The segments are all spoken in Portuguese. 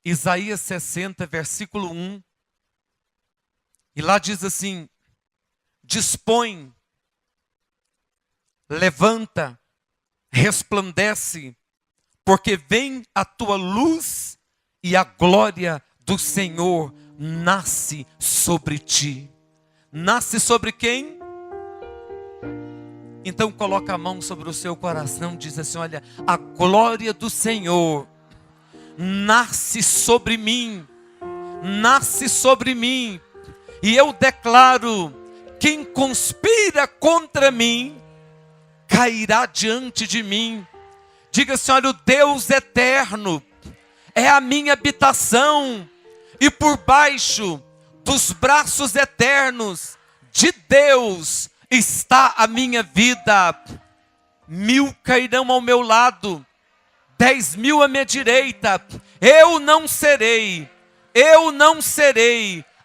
Isaías 60, versículo 1. E lá diz assim: dispõe, levanta, resplandece, porque vem a tua luz e a glória do Senhor nasce sobre ti. Nasce sobre quem? Então coloca a mão sobre o seu coração, diz assim: olha, a glória do Senhor nasce sobre mim, nasce sobre mim, e eu declaro: quem conspira contra mim, cairá diante de mim. Diga assim: olha, o Deus eterno é a minha habitação, e por baixo dos braços eternos de Deus está a minha vida. 1000 cairão ao meu lado, 10.000 à minha direita, eu não serei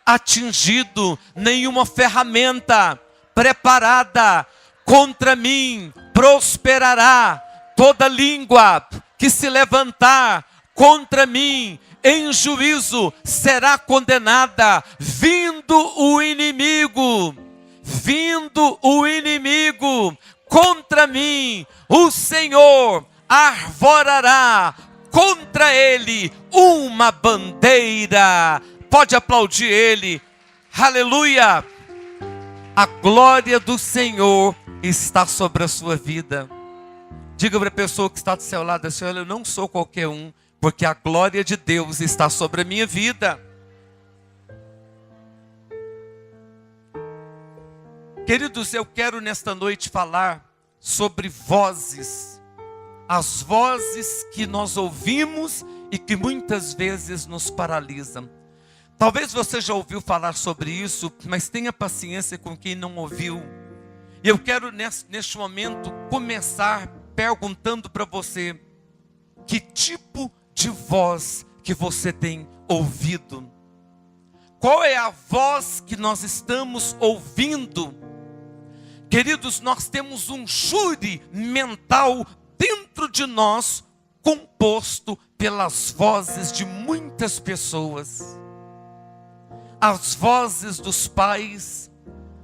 atingido. Nenhuma ferramenta preparada contra mim prosperará. Toda língua que se levantar contra mim em juízo será condenada. Vindo o inimigo contra mim, o Senhor arvorará contra ele uma bandeira. Pode aplaudir ele. Aleluia. A glória do Senhor está sobre a sua vida. Diga para a pessoa que está do seu lado assim: olha, eu não sou qualquer um, porque a glória de Deus está sobre a minha vida. Queridos, eu quero nesta noite falar sobre vozes. As vozes que nós ouvimos e que muitas vezes nos paralisam. Talvez você já ouviu falar sobre isso, mas tenha paciência com quem não ouviu. E eu quero neste momento começar perguntando para você: que tipo de voz que você tem ouvido? Qual é a voz que nós estamos ouvindo? Queridos, nós temos um júri mental dentro de nós, composto pelas vozes de muitas pessoas. As vozes dos pais,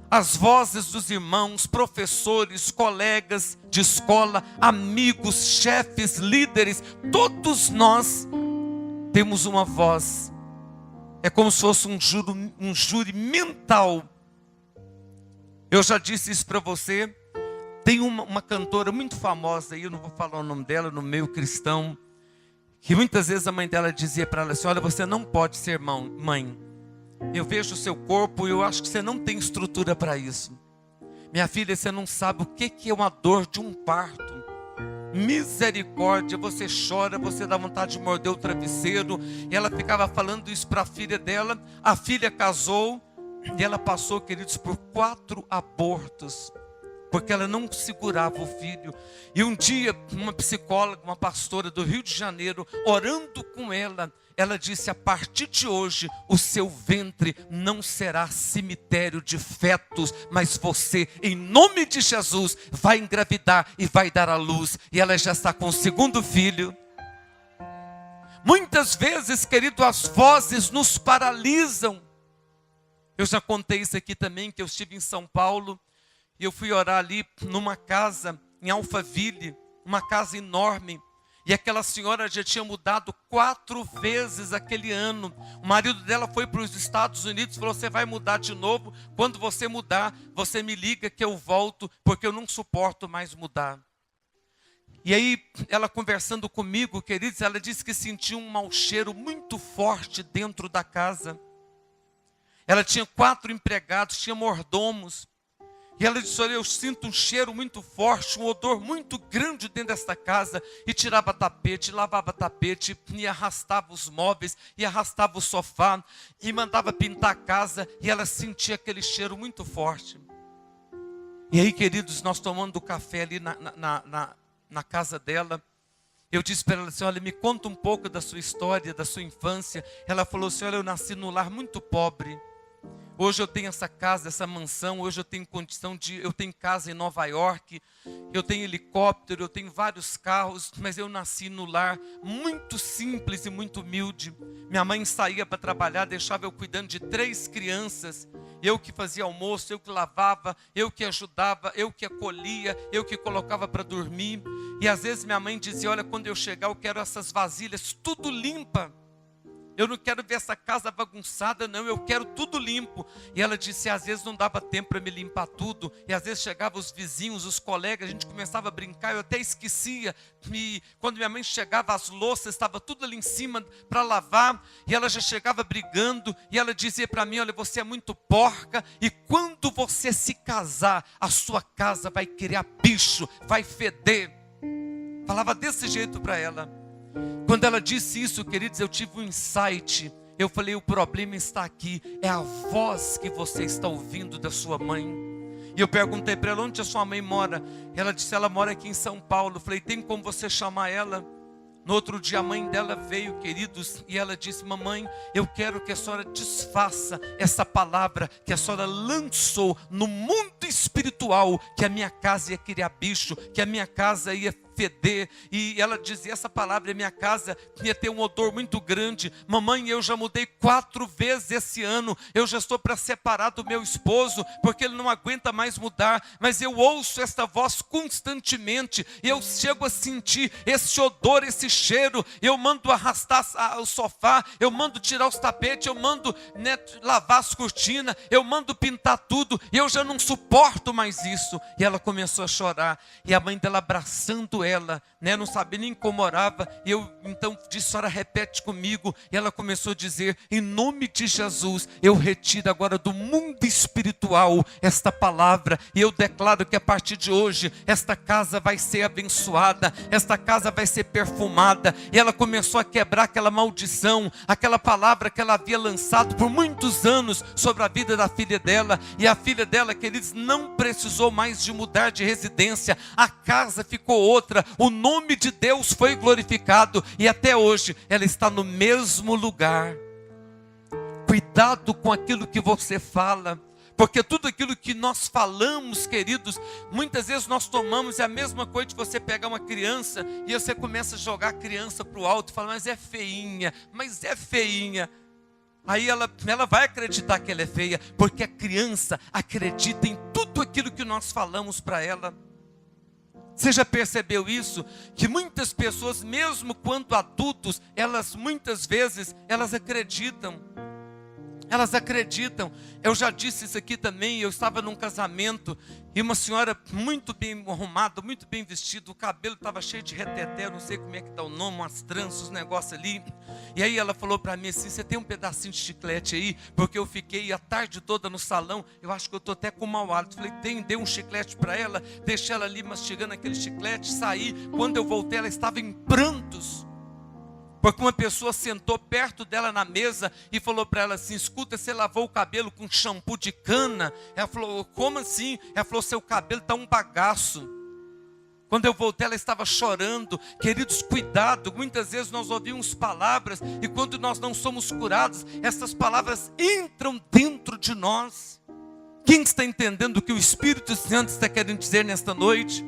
as vozes dos irmãos, professores, colegas de escola, amigos, chefes, líderes. Todos nós temos uma voz. É como se fosse um júri mental. Eu já disse isso para você. Tem uma cantora muito famosa, eu não vou falar o nome dela, no meio cristão, que muitas vezes a mãe dela dizia para ela assim: olha, você não pode ser mãe. Eu vejo o seu corpo e eu acho que você não tem estrutura para isso. Minha filha, você não sabe o que é uma dor de um parto. Misericórdia, você chora, você dá vontade de morder o travesseiro. E ela ficava falando isso para a filha dela. A filha casou e ela passou, queridos, por 4 abortos, porque ela não segurava o filho. E um dia, uma psicóloga, uma pastora do Rio de Janeiro, orando com ela, ela disse: a partir de hoje, o seu ventre não será cemitério de fetos, mas você, em nome de Jesus, vai engravidar e vai dar à luz. E ela já está com o 2º filho. Muitas vezes, querido, as vozes nos paralisam. Eu já contei isso aqui também, que eu estive em São Paulo, e eu fui orar ali numa casa, em Alphaville, uma casa enorme. E aquela senhora já tinha mudado 4 vezes aquele ano. O marido dela foi para os Estados Unidos e falou: você vai mudar de novo? Quando você mudar, você me liga que eu volto, porque eu não suporto mais mudar. E aí, ela conversando comigo, queridos, ela disse que sentiu um mau cheiro muito forte dentro da casa. Ela tinha 4 empregados, tinha mordomos. E ela disse: olha, eu sinto um cheiro muito forte, um odor muito grande dentro desta casa. E tirava tapete, lavava tapete, e arrastava os móveis, e arrastava o sofá, e mandava pintar a casa. E ela sentia aquele cheiro muito forte. E aí, queridos, nós tomando café ali na casa dela, eu disse para ela assim: olha, me conta um pouco da sua história, da sua infância. Ela falou assim: olha, eu nasci num lar muito pobre. Hoje eu tenho essa casa, essa mansão. Hoje eu tenho condição eu tenho casa em Nova York, eu tenho helicóptero, eu tenho vários carros, mas eu nasci no lar muito simples e muito humilde. Minha mãe saía para trabalhar, deixava eu cuidando de 3 crianças. Eu que fazia almoço, eu que lavava, eu que ajudava, eu que acolhia, eu que colocava para dormir. E às vezes minha mãe dizia, olha, quando eu chegar eu quero essas vasilhas tudo limpa. Eu não quero ver essa casa bagunçada, não, eu quero tudo limpo. E ela disse, às vezes não dava tempo para me limpar tudo. E às vezes chegavam os vizinhos, os colegas, a gente começava a brincar, eu até esquecia. E quando minha mãe chegava, as louças, estava tudo ali em cima para lavar. E ela já chegava brigando, e ela dizia para mim, olha, você é muito porca. E quando você se casar, a sua casa vai criar bicho, vai feder. Falava desse jeito para ela. Quando ela disse isso, queridos, eu tive um insight. Eu falei, o problema está aqui. É a voz que você está ouvindo da sua mãe. E eu perguntei para ela, onde a sua mãe mora? Ela disse, ela mora aqui em São Paulo. Eu falei, tem como você chamar ela? No outro dia a mãe dela veio, queridos, e ela disse, mamãe, eu quero que a senhora desfaça essa palavra que a senhora lançou no mundo espiritual, que a minha casa ia criar bicho, que a minha casa ia feder. E ela dizia, essa palavra, minha casa ia ter um odor muito grande. Mamãe, eu já mudei 4 vezes esse ano, eu já estou para separar do meu esposo, porque ele não aguenta mais mudar, mas eu ouço esta voz constantemente, e eu chego a sentir esse odor, esse cheiro. Eu mando arrastar o sofá, eu mando tirar os tapetes, eu mando lavar as cortinas, eu mando pintar tudo, e eu já não suporto mais isso. E ela começou a chorar, e a mãe dela abraçando ela, não sabia nem como orava. E eu então disse, senhora, repete comigo. E ela começou a dizer, em nome de Jesus, eu retiro agora do mundo espiritual esta palavra, e eu declaro que a partir de hoje, esta casa vai ser abençoada, esta casa vai ser perfumada. E ela começou a quebrar aquela maldição, aquela palavra que ela havia lançado por muitos anos sobre a vida da filha dela. E a filha dela, queridos, não precisou mais de mudar de residência, a casa ficou outra, o nome de Deus foi glorificado, e até hoje ela está no mesmo lugar. Cuidado com aquilo que você fala, porque tudo aquilo que nós falamos, queridos, muitas vezes nós tomamos. É a mesma coisa de você pegar uma criança e você começa a jogar a criança para o alto e fala, mas é feinha, mas é feinha. Aí ela vai acreditar que ela é feia, porque a criança acredita em tudo aquilo que nós falamos para ela. Você já percebeu isso? Que muitas pessoas, mesmo quando adultos, elas muitas vezes, elas acreditam. Elas acreditam. Eu já disse isso aqui também. Eu estava num casamento e uma senhora muito bem arrumada, muito bem vestida, o cabelo estava cheio de reteté, eu não sei como é que está o nome, umas tranças, os negócios ali. E aí ela falou para mim assim, você tem um pedacinho de chiclete aí? Porque eu fiquei a tarde toda no salão, eu acho que eu estou até com mau hálito. Falei, dei um chiclete para ela, deixei ela ali mastigando aquele chiclete, saí. Quando eu voltei, ela estava em prantos, porque uma pessoa sentou perto dela na mesa e falou para ela assim, escuta, você lavou o cabelo com shampoo de cana? Ela falou, como assim? Ela falou, seu cabelo está um bagaço. Quando eu voltei, ela estava chorando. Queridos, cuidado, muitas vezes nós ouvimos palavras, e quando nós não somos curados, essas palavras entram dentro de nós. Quem está entendendo o que o Espírito Santo está querendo dizer nesta noite?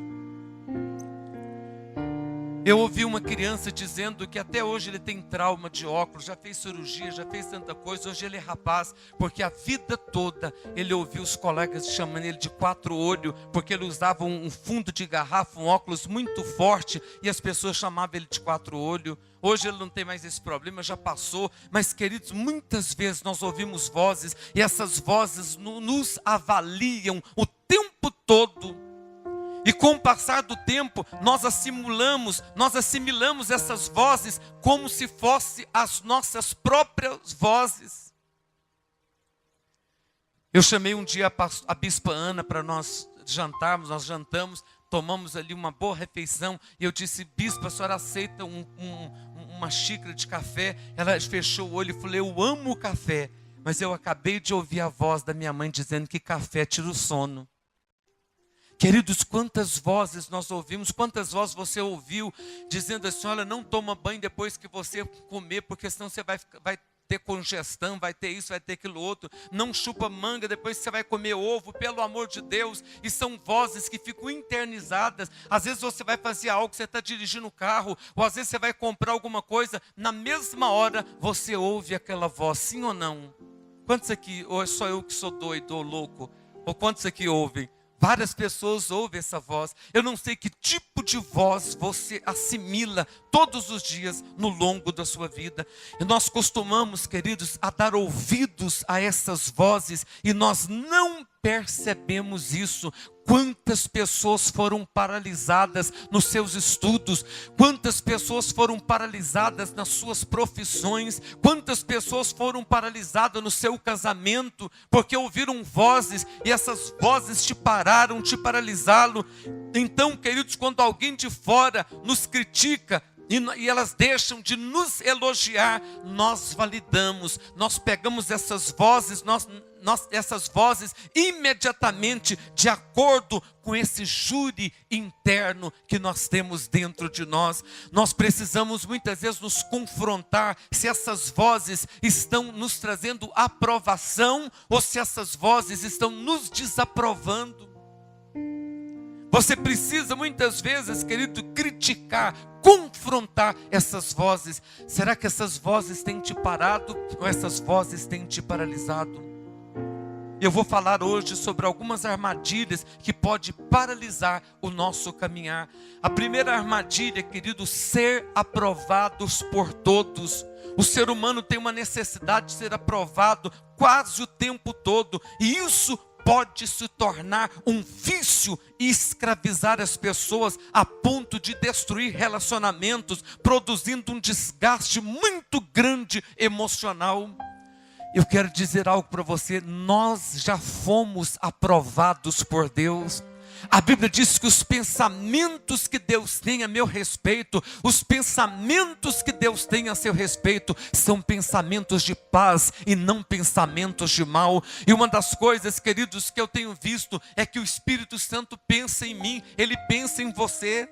Eu ouvi uma criança dizendo que até hoje ele tem trauma de óculos, já fez cirurgia, já fez tanta coisa, hoje ele é rapaz, porque a vida toda ele ouviu os colegas chamando ele de 4 olhos, porque ele usava um fundo de garrafa, um óculos muito forte, e as pessoas chamavam ele de 4 olhos. Hoje ele não tem mais esse problema, já passou. Mas, queridos, muitas vezes nós ouvimos vozes, e essas vozes nos avaliam o tempo todo. E com o passar do tempo, nós assimilamos essas vozes como se fossem as nossas próprias vozes. Eu chamei um dia a bispa Ana para nós jantarmos, nós jantamos, tomamos ali uma boa refeição, e eu disse, bispa, a senhora aceita uma xícara de café? Ela fechou o olho e falou, eu amo o café, mas eu acabei de ouvir a voz da minha mãe dizendo que café tira o sono. Queridos, quantas vozes nós ouvimos, quantas vozes você ouviu dizendo assim, olha, não toma banho depois que você comer, porque senão você vai ter congestão, vai ter isso, vai ter aquilo outro. Não chupa manga, depois você vai comer ovo, pelo amor de Deus. E são vozes que ficam internizadas. Às vezes você vai fazer algo, você está dirigindo o carro, ou às vezes você vai comprar alguma coisa, na mesma hora você ouve aquela voz, sim ou não? Quantos aqui, ou é só eu que sou doido ou louco? Ou quantos aqui ouvem? Várias pessoas ouvem essa voz. Eu não sei que tipo de voz você assimila todos os dias no longo da sua vida. E nós costumamos, queridos, a dar ouvidos a essas vozes e nós não percebemos isso. Quantas pessoas foram paralisadas nos seus estudos, quantas pessoas foram paralisadas nas suas profissões, quantas pessoas foram paralisadas no seu casamento, porque ouviram vozes e essas vozes te pararam, te paralisaram. Então, queridos, quando alguém de fora nos critica, e elas deixam de nos elogiar, nós validamos, nós pegamos essas vozes, essas vozes imediatamente de acordo com esse júri interno que nós temos dentro de nós. Nós precisamos muitas vezes nos confrontar se essas vozes estão nos trazendo aprovação ou se essas vozes estão nos desaprovando. Você precisa muitas vezes, querido, criticar, confrontar essas vozes. Será que essas vozes têm te parado ou essas vozes têm te paralisado? Eu vou falar hoje sobre algumas armadilhas que podem paralisar o nosso caminhar. A primeira armadilha, querido, ser aprovados por todos. O ser humano tem uma necessidade de ser aprovado quase o tempo todo, e isso pode se tornar um vício e escravizar as pessoas a ponto de destruir relacionamentos, produzindo um desgaste muito grande emocional. Eu quero dizer algo para você, nós já fomos aprovados por Deus. A Bíblia diz que os pensamentos que Deus tem a meu respeito, os pensamentos que Deus tem a seu respeito, são pensamentos de paz e não pensamentos de mal. E uma das coisas, queridos, que eu tenho visto é que o Espírito Santo pensa em mim, Ele pensa em você.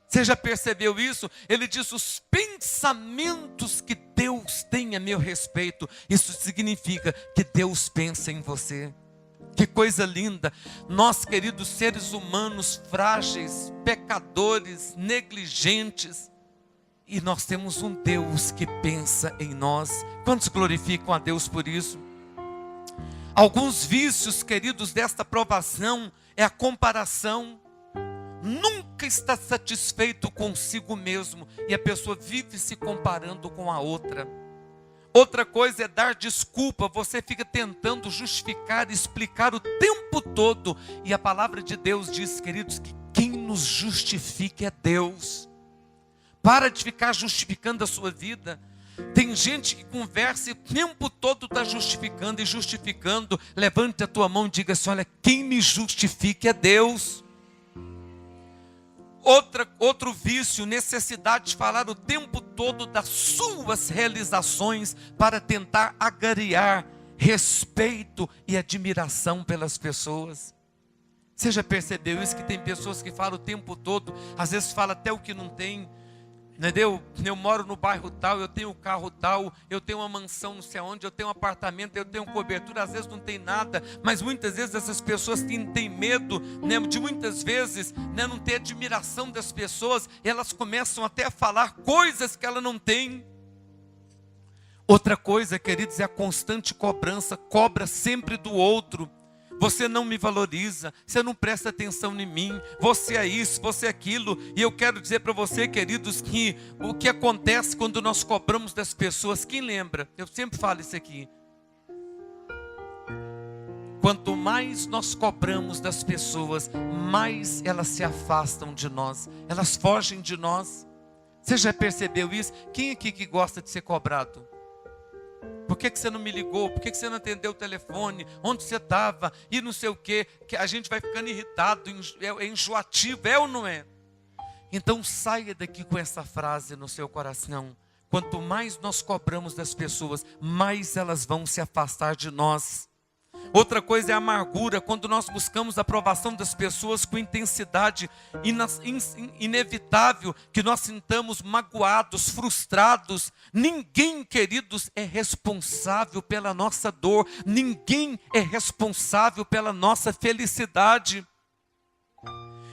Você já percebeu isso? Ele diz os pensamentos que Deus tem a meu respeito. Isso significa que Deus pensa em você. Que coisa linda, nós, queridos seres humanos frágeis, pecadores, negligentes, e nós temos um Deus que pensa em nós. Quantos glorificam a Deus por isso? Alguns vícios, queridos, desta aprovação é a comparação. Nunca está satisfeito consigo mesmo e a pessoa vive se comparando com a outra. Outra coisa é dar desculpa, você fica tentando justificar, explicar o tempo todo. E a palavra de Deus diz, queridos, que quem nos justifica é Deus. Para de ficar justificando a sua vida. Tem gente que conversa e o tempo todo está justificando e justificando. Levante a tua mão e diga assim, olha, quem me justifica é Deus. Outro vício, necessidade de falar o tempo todo das suas realizações para tentar agariar respeito e admiração pelas pessoas. Você já percebeu isso? Que tem pessoas que falam o tempo todo, às vezes fala até o que não tem. Entendeu? Eu moro no bairro tal, eu tenho um carro tal, eu tenho uma mansão não sei onde, eu tenho um apartamento, eu tenho cobertura, às vezes não tem nada, mas muitas vezes essas pessoas têm medo, né, de muitas vezes, né, não ter admiração das pessoas, e elas começam até a falar coisas que ela não tem. Outra coisa, queridos, é a constante cobrança, cobra sempre do outro. Você não me valoriza, você não presta atenção em mim, você é isso, você é aquilo. E eu quero dizer para você, queridos, que o que acontece quando nós cobramos das pessoas, quem lembra? Eu sempre falo isso aqui. Quanto mais nós cobramos das pessoas, mais elas se afastam de nós, elas fogem de nós. Você já percebeu isso? Quem aqui que gosta de ser cobrado? Por que você não me ligou? Por que você não atendeu o telefone? Onde você estava? E não sei o quê. Que a gente vai ficando irritado, é enjoativo, é ou não é? Então saia daqui com essa frase no seu coração. Quanto mais nós cobramos das pessoas, mais elas vão se afastar de nós. Outra coisa é a amargura, quando nós buscamos a aprovação das pessoas com intensidade inevitável, que nós sintamos magoados, frustrados. Ninguém, queridos, é responsável pela nossa dor, ninguém é responsável pela nossa felicidade.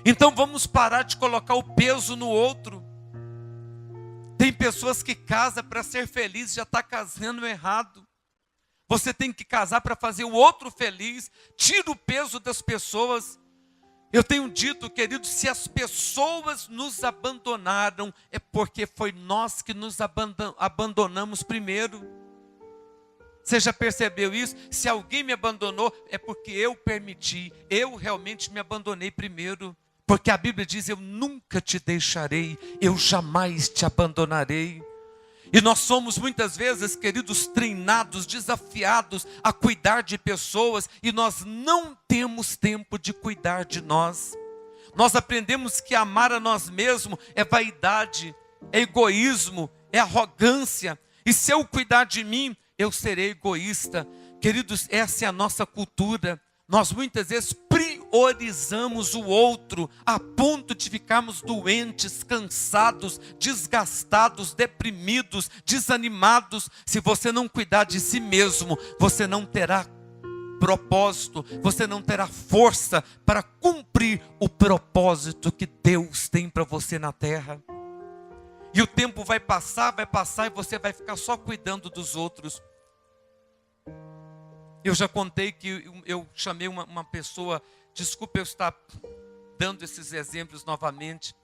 Então vamos parar de colocar o peso no outro. Tem pessoas que casam para ser feliz, já está casando errado. Você tem que casar para fazer o outro feliz. Tira o peso das pessoas. Eu tenho dito, queridos, se as pessoas nos abandonaram, é porque foi nós que nos abandonamos primeiro. Você já percebeu isso? Se alguém me abandonou, é porque eu permiti. Eu realmente me abandonei primeiro. Porque a Bíblia diz, eu nunca te deixarei, eu jamais te abandonarei. E nós somos muitas vezes, queridos, treinados, desafiados a cuidar de pessoas, e nós não temos tempo de cuidar de nós. Nós aprendemos que amar a nós mesmos é vaidade, é egoísmo, é arrogância. E se eu cuidar de mim, eu serei egoísta. Queridos, essa é a nossa cultura. Nós muitas vezes priorizamos o outro a ponto de ficarmos doentes, cansados, desgastados, deprimidos, desanimados. Se você não cuidar de si mesmo, você não terá propósito, você não terá força para cumprir o propósito que Deus tem para você na terra. E o tempo vai passar e você vai ficar só cuidando dos outros. Eu já contei que eu chamei uma pessoa, desculpa eu estar dando esses exemplos novamente.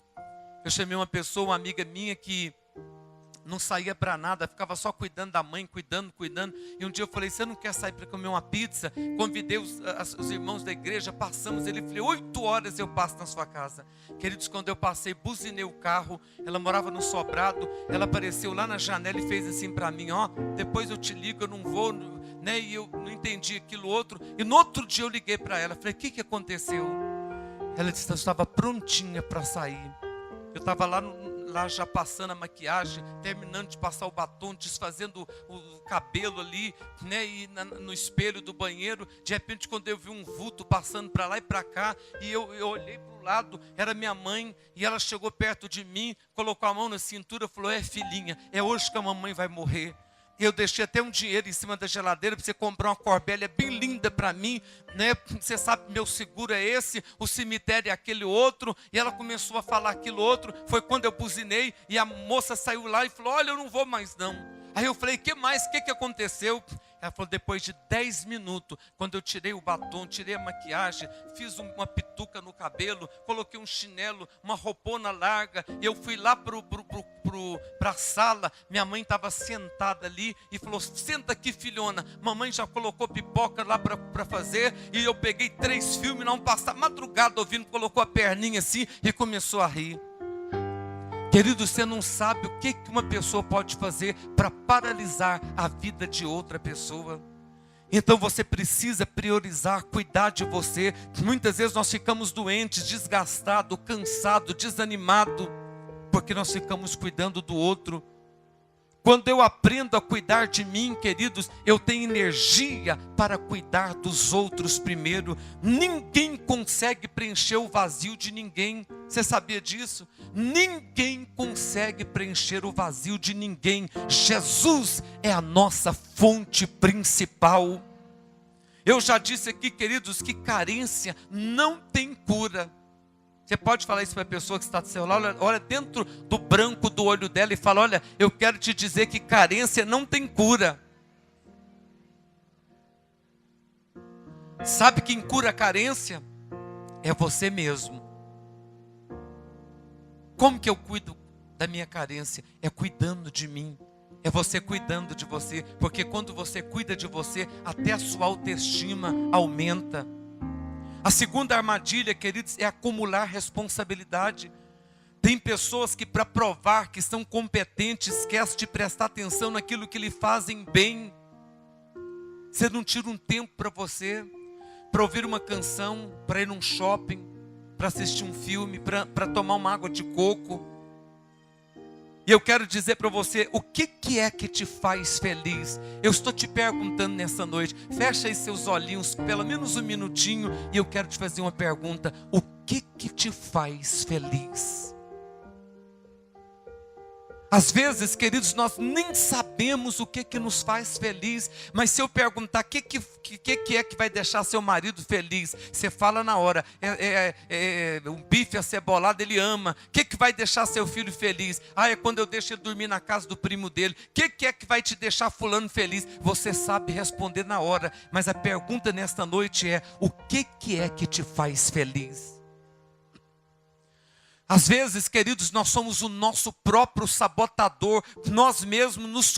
Eu chamei uma pessoa, uma amiga minha que não saía para nada, ficava só cuidando da mãe, cuidando. E um dia eu falei, você não quer sair para comer uma pizza? Convidei os irmãos da igreja, passamos, ele falou, 8 horas eu passo na sua casa. Queridos, quando eu passei, buzinei o carro, ela morava no sobrado, ela apareceu lá na janela e fez assim para mim, ó, depois eu te ligo, eu não vou, né? E eu não entendi aquilo outro. E no outro dia eu liguei para ela, falei, o que aconteceu? Ela disse, eu estava prontinha para sair. Eu estava lá já passando a maquiagem, terminando de passar o batom, desfazendo o cabelo ali, né, e no espelho do banheiro. De repente, quando eu vi um vulto passando para lá e para cá, e eu olhei para o lado, era minha mãe, e ela chegou perto de mim, colocou a mão na cintura e falou, filhinha, é hoje que a mamãe vai morrer. Eu deixei até um dinheiro em cima da geladeira para você comprar uma corbélia bem linda para mim, né? Você sabe, meu seguro é esse, o cemitério é aquele outro. E ela começou a falar aquilo outro. Foi quando eu buzinei e a moça saiu lá e falou, olha, eu não vou mais não. Aí eu falei, que mais? O que aconteceu? Ela falou, depois de 10 minutos, quando eu tirei o batom, tirei a maquiagem, fiz uma pituca no cabelo, coloquei um chinelo, uma roupona larga, e eu fui lá para a sala, minha mãe estava sentada ali, e falou, senta aqui filhona, mamãe já colocou pipoca lá para fazer, e eu peguei 3 filmes, não passar madrugada ouvindo, colocou a perninha assim, e começou a rir. Querido, você não sabe o que uma pessoa pode fazer para paralisar a vida de outra pessoa. Então você precisa priorizar, cuidar de você. Muitas vezes nós ficamos doentes, desgastados, cansados, desanimados, porque nós ficamos cuidando do outro. Quando eu aprendo a cuidar de mim, queridos, eu tenho energia para cuidar dos outros primeiro. Ninguém consegue preencher o vazio de ninguém. Você sabia disso? Ninguém consegue preencher o vazio de ninguém. Jesus é a nossa fonte principal. Eu já disse aqui, queridos, que carência não tem cura. Você pode falar isso para a pessoa que está do seu lado, olha dentro do branco do olho dela e fala, olha, eu quero te dizer que carência não tem cura. Sabe quem cura a carência? É você mesmo. Como que eu cuido da minha carência? É cuidando de mim. É você cuidando de você. Porque quando você cuida de você, até a sua autoestima aumenta. A segunda armadilha, queridos, é acumular responsabilidade. Tem pessoas que, para provar que são competentes, esquecem de prestar atenção naquilo que lhe fazem bem. Você não tira um tempo para você, para ouvir uma canção, para ir num shopping, para assistir um filme, para tomar uma água de coco. E eu quero dizer para você, o que é que te faz feliz? Eu estou te perguntando nessa noite, fecha aí seus olhinhos, pelo menos um minutinho, e eu quero te fazer uma pergunta. O que te faz feliz? Às vezes, queridos, nós nem sabemos o que nos faz feliz, mas se eu perguntar o que é que vai deixar seu marido feliz, você fala na hora, um bife acebolado ele ama. O que vai deixar seu filho feliz? É quando eu deixo ele dormir na casa do primo dele. O que é que vai te deixar fulano feliz? Você sabe responder na hora, mas a pergunta nesta noite é, o que é que te faz feliz? Às vezes, queridos, nós somos o nosso próprio sabotador, nós mesmos nos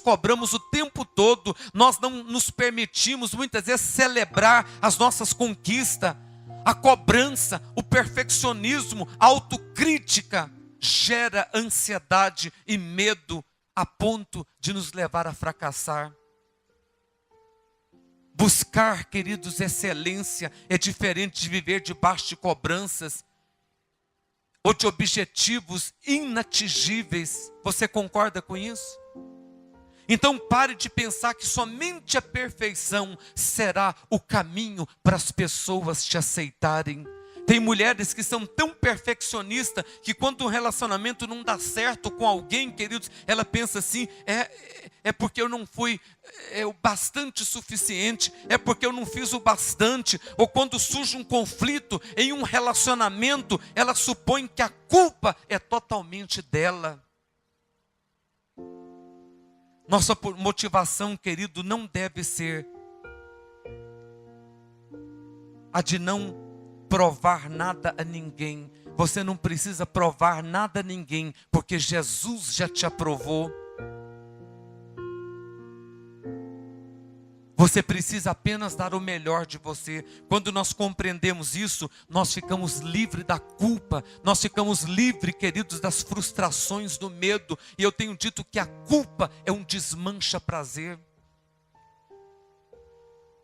cobramos o tempo todo, nós não nos permitimos muitas vezes celebrar as nossas conquistas. A cobrança, o perfeccionismo, a autocrítica gera ansiedade e medo a ponto de nos levar a fracassar. Buscar, queridos, excelência é diferente de viver debaixo de cobranças ou de objetivos inatingíveis. Você concorda com isso? Então pare de pensar que somente a perfeição será o caminho para as pessoas te aceitarem. Tem mulheres que são tão perfeccionistas que quando um relacionamento não dá certo com alguém, queridos, ela pensa assim, é porque eu não fui o bastante suficiente, é porque eu não fiz o bastante. Ou quando surge um conflito em um relacionamento, ela supõe que a culpa é totalmente dela. Nossa motivação, querido, não deve ser a de não provar nada a ninguém. Você não precisa provar nada a ninguém, porque Jesus já te aprovou. Você precisa apenas dar o melhor de você. Quando nós compreendemos isso, nós ficamos livres da culpa. Nós ficamos livres, queridos, das frustrações, do medo. E eu tenho dito que a culpa é um desmancha-prazer.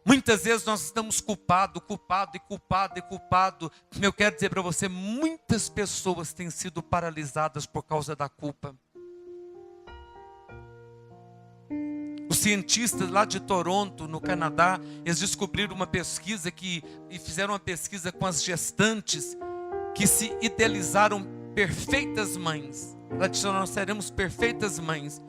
Muitas vezes nós estamos culpados. Eu quero dizer para você, muitas pessoas têm sido paralisadas por causa da culpa. Os cientistas lá de Toronto, no Canadá, eles descobriram uma pesquisa e fizeram uma pesquisa com as gestantes que se idealizaram perfeitas mães. Ela disse, nós seremos perfeitas mães.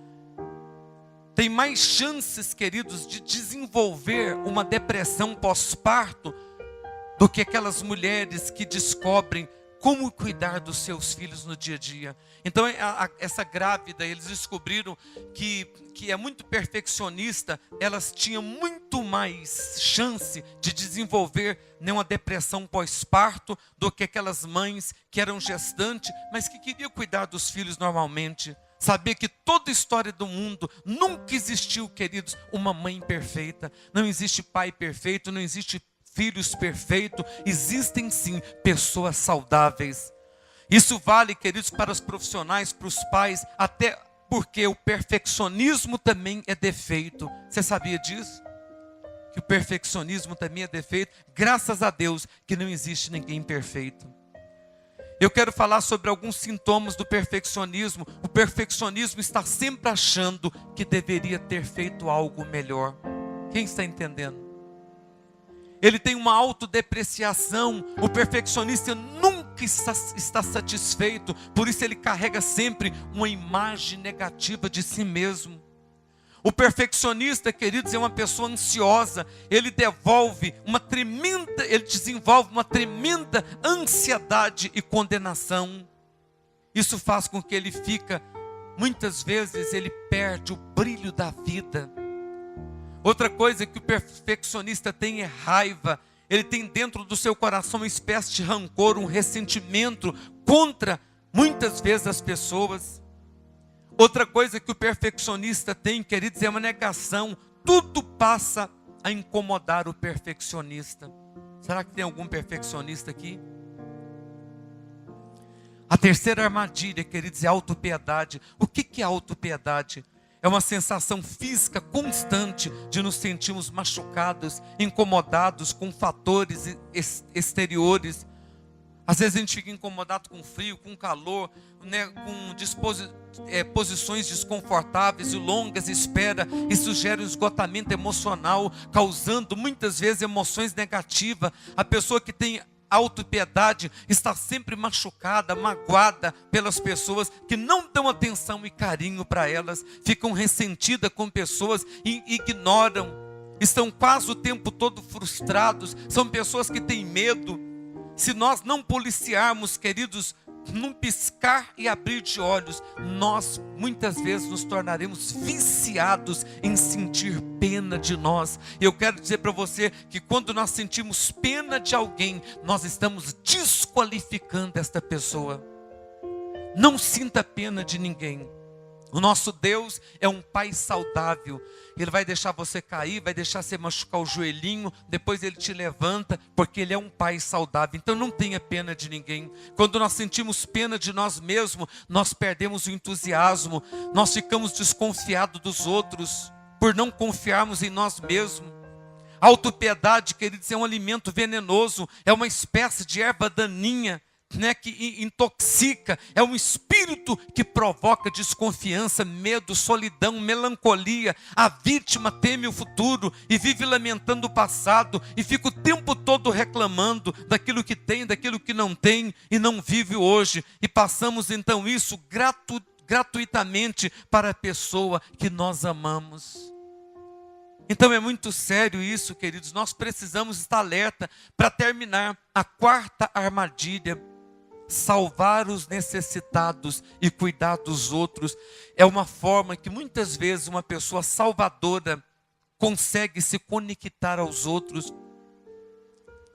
Tem mais chances, queridos, de desenvolver uma depressão pós-parto do que aquelas mulheres que descobrem como cuidar dos seus filhos no dia a dia. Então, essa grávida, eles descobriram que é muito perfeccionista, elas tinham muito mais chance de desenvolver uma depressão pós-parto do que aquelas mães que eram gestantes, mas que queriam cuidar dos filhos normalmente. Saber que toda a história do mundo nunca existiu, queridos, uma mãe perfeita. Não existe pai perfeito, não existe filhos perfeitos. Existem sim pessoas saudáveis. Isso vale, queridos, para os profissionais, para os pais, até porque o perfeccionismo também é defeito. Você sabia disso? Que o perfeccionismo também é defeito? Graças a Deus que não existe ninguém perfeito. Eu quero falar sobre alguns sintomas do perfeccionismo. O perfeccionismo está sempre achando que deveria ter feito algo melhor. Quem está entendendo? Ele tem uma autodepreciação. O perfeccionista nunca está satisfeito. Por isso ele carrega sempre uma imagem negativa de si mesmo. O perfeccionista, queridos, é uma pessoa ansiosa. Ele desenvolve uma tremenda ansiedade e condenação. Isso faz com que ele muitas vezes ele perde o brilho da vida. Outra coisa que o perfeccionista tem é raiva. Ele tem dentro do seu coração uma espécie de rancor, um ressentimento contra muitas vezes as pessoas. Outra coisa que o perfeccionista tem, queridos, é uma negação. Tudo passa a incomodar o perfeccionista. Será que tem algum perfeccionista aqui? A terceira armadilha, queridos, é a autopiedade. O que é autopiedade? É uma sensação física constante de nos sentirmos machucados, incomodados com fatores exteriores. Às vezes a gente fica incomodado com frio, com calor, né, com posições desconfortáveis e longas, espera. Isso gera um esgotamento emocional, causando muitas vezes emoções negativas. A pessoa que tem autopiedade está sempre machucada, magoada pelas pessoas que não dão atenção e carinho para elas, ficam ressentidas com pessoas e ignoram, estão quase o tempo todo frustrados, são pessoas que têm medo. Se nós não policiarmos, queridos, num piscar e abrir de olhos, nós muitas vezes nos tornaremos viciados em sentir pena de nós. Eu quero dizer para você que quando nós sentimos pena de alguém, nós estamos desqualificando esta pessoa. Não sinta pena de ninguém. O nosso Deus é um Pai saudável. Ele vai deixar você cair, vai deixar você machucar o joelhinho, depois Ele te levanta, porque Ele é um Pai saudável. Então não tenha pena de ninguém. Quando nós sentimos pena de nós mesmos, nós perdemos o entusiasmo, nós ficamos desconfiados dos outros, por não confiarmos em nós mesmos. A autopiedade, queridos, é um alimento venenoso, é uma espécie de erva daninha, né, que intoxica, é um espírito que provoca desconfiança, medo, solidão, melancolia. A vítima teme o futuro e vive lamentando o passado e fica o tempo todo reclamando daquilo que tem, daquilo que não tem e não vive hoje. E passamos então isso gratuitamente para a pessoa que nós amamos. Então é muito sério isso, queridos. Nós precisamos estar alerta para terminar. A quarta armadilha: salvar os necessitados e cuidar dos outros. É uma forma que muitas vezes uma pessoa salvadora consegue se conectar aos outros.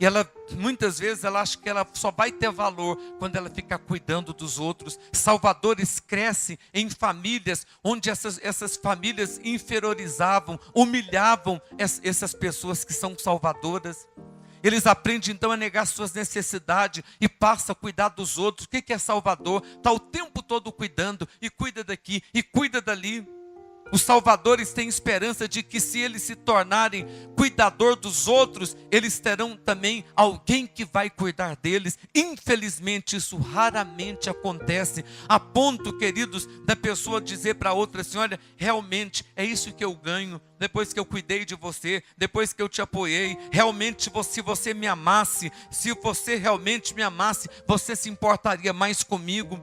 E ela, muitas vezes, ela acha que ela só vai ter valor quando ela ficar cuidando dos outros. Salvadores crescem em famílias onde essas famílias inferiorizavam, humilhavam essas pessoas que são salvadoras. Eles aprendem então a negar suas necessidades e passam a cuidar dos outros. O que é salvador? Está o tempo todo cuidando, e cuida daqui, e cuida dali. Os salvadores têm esperança de que, se eles se tornarem cuidador dos outros, eles terão também alguém que vai cuidar deles. Infelizmente isso raramente acontece, a ponto, queridos, da pessoa dizer para outra assim: olha, realmente é isso que eu ganho depois que eu cuidei de você, depois que eu te apoiei. Realmente, se você me amasse, se você realmente me amasse, você se importaria mais comigo.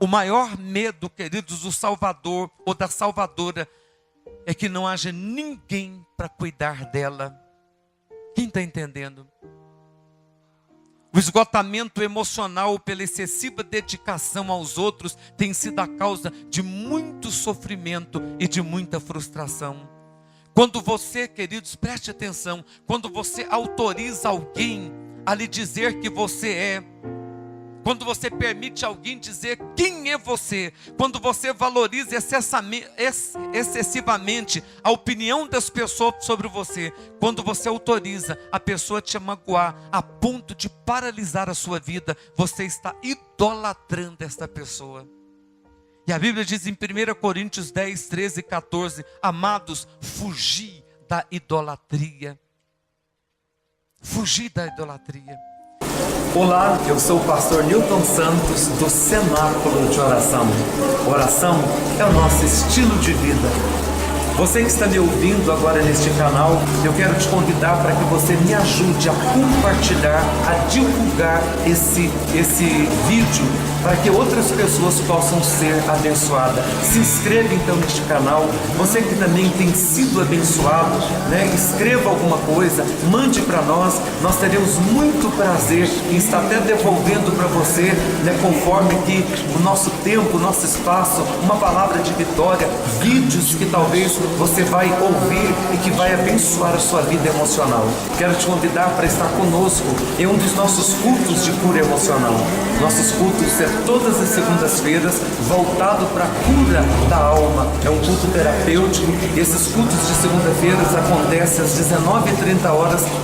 O maior medo, queridos, do salvador ou da salvadora é que não haja ninguém para cuidar dela. Quem está entendendo? O esgotamento emocional pela excessiva dedicação aos outros tem sido a causa de muito sofrimento e de muita frustração. Quando você, queridos, preste atenção, quando você autoriza alguém a lhe dizer que você é, quando você permite alguém dizer quem é você, quando você valoriza excessivamente a opinião das pessoas sobre você, quando você autoriza a pessoa te magoar a ponto de paralisar a sua vida, você está idolatrando esta pessoa. E a Bíblia diz em 1 Coríntios 10, 13 e 14: amados, fugi da idolatria. Fugi da idolatria. Olá, eu sou o pastor Newton Santos, do Cenáculo de Oração. Oração é o nosso estilo de vida. Você que está me ouvindo agora neste canal, eu quero te convidar para que você me ajude a compartilhar, a divulgar esse vídeo, para que outras pessoas possam ser abençoadas. Se inscreva então neste canal. Você que também tem sido abençoado, né? Escreva alguma coisa, mande para nós. Nós teremos muito prazer em estar até devolvendo para você, né, conforme que o nosso tempo, o nosso espaço, uma palavra de vitória, vídeos que talvez você vai ouvir e que vai abençoar a sua vida emocional. Quero te convidar para estar conosco em um dos nossos cultos de cura emocional. Nossos cultos serão todas as segundas-feiras, voltado para a cura da alma. É um culto terapêutico. Esses cultos de segunda-feiras acontecem às 19h30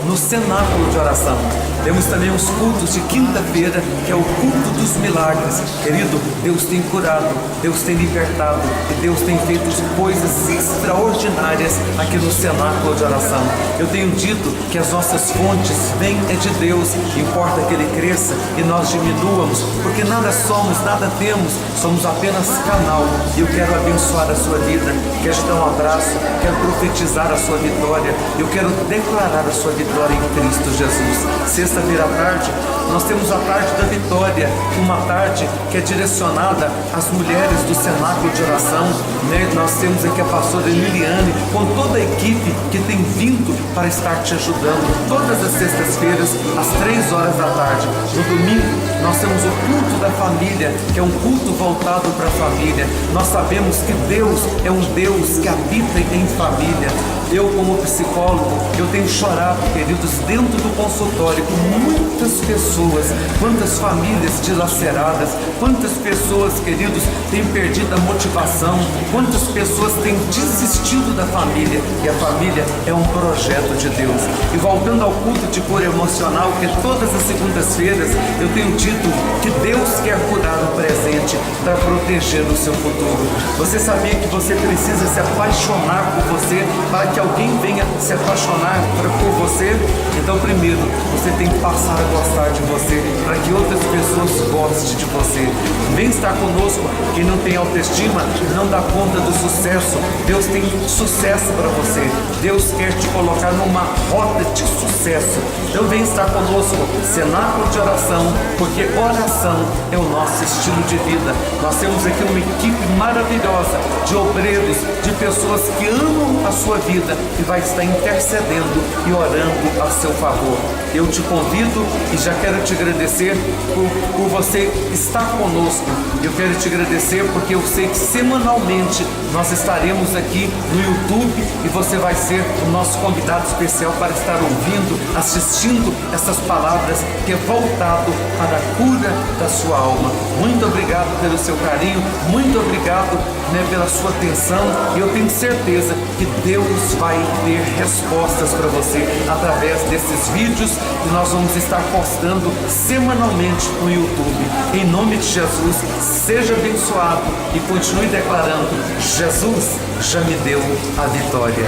no cenáculo de oração. Temos também os cultos de quinta-feira, que é o culto dos milagres. Querido, Deus tem curado, Deus tem libertado e Deus tem feito coisas extraordinárias aqui no cenáculo de oração. Eu tenho dito que as nossas fontes vêm de Deus, importa que Ele cresça e nós diminuamos, porque nada somos, nada temos, somos apenas canal. E eu quero abençoar a sua vida, quero te dar um abraço, quero profetizar a sua vitória, eu quero declarar a sua vitória em Cristo Jesus. Sexta-feira à tarde, nós temos a tarde da vitória, uma tarde que é direcionada às mulheres do cenáculo de oração, né? Nós temos aqui a pastora Emiliane, com toda a equipe que tem vindo para estar te ajudando, todas as sextas-feiras, às 15h. No domingo, nós temos o culto da família, que é um culto voltado para a família. Nós sabemos que Deus é um Deus que habita em família. Eu, como psicólogo, eu tenho chorado, queridos, dentro do consultório, com muitas pessoas, quantas famílias dilaceradas, quantas pessoas, queridos, têm perdido a motivação, quantas pessoas têm desistido da família, e a família é um projeto de Deus. E voltando ao culto de cura emocional, que todas as segundas-feiras eu tenho dito que Deus quer curar o presente para proteger o seu futuro. Você sabia que você precisa se apaixonar por você para que alguém venha se apaixonar por você? Então, primeiro, você tem que passar a gostar de você, para que outras pessoas gostem de você. Vem estar conosco. Quem não tem autoestima não dá conta do sucesso. Deus tem sucesso para você. Deus quer te colocar numa rota de sucesso. Então vem estar conosco, cenáculo de oração, porque oração é o nosso estilo de vida. Nós temos aqui uma equipe maravilhosa de obreiros, de pessoas que amam a sua vida e vai estar intercedendo e orando a seu favor. Eu te convido e já quero te agradecer por você estar conosco. Eu quero te agradecer porque eu sei que semanalmente nós estaremos aqui no YouTube e você vai ser o nosso convidado especial para estar ouvindo, assistindo essas palavras que é voltado para a cura da sua alma. Muito obrigado pelo seu carinho, muito obrigado, pela sua atenção, e eu tenho certeza que Deus vai ter respostas para você através desses vídeos que nós vamos estar postando semanalmente no YouTube. Em nome de Jesus, seja abençoado e continue declarando: Jesus já me deu a vitória.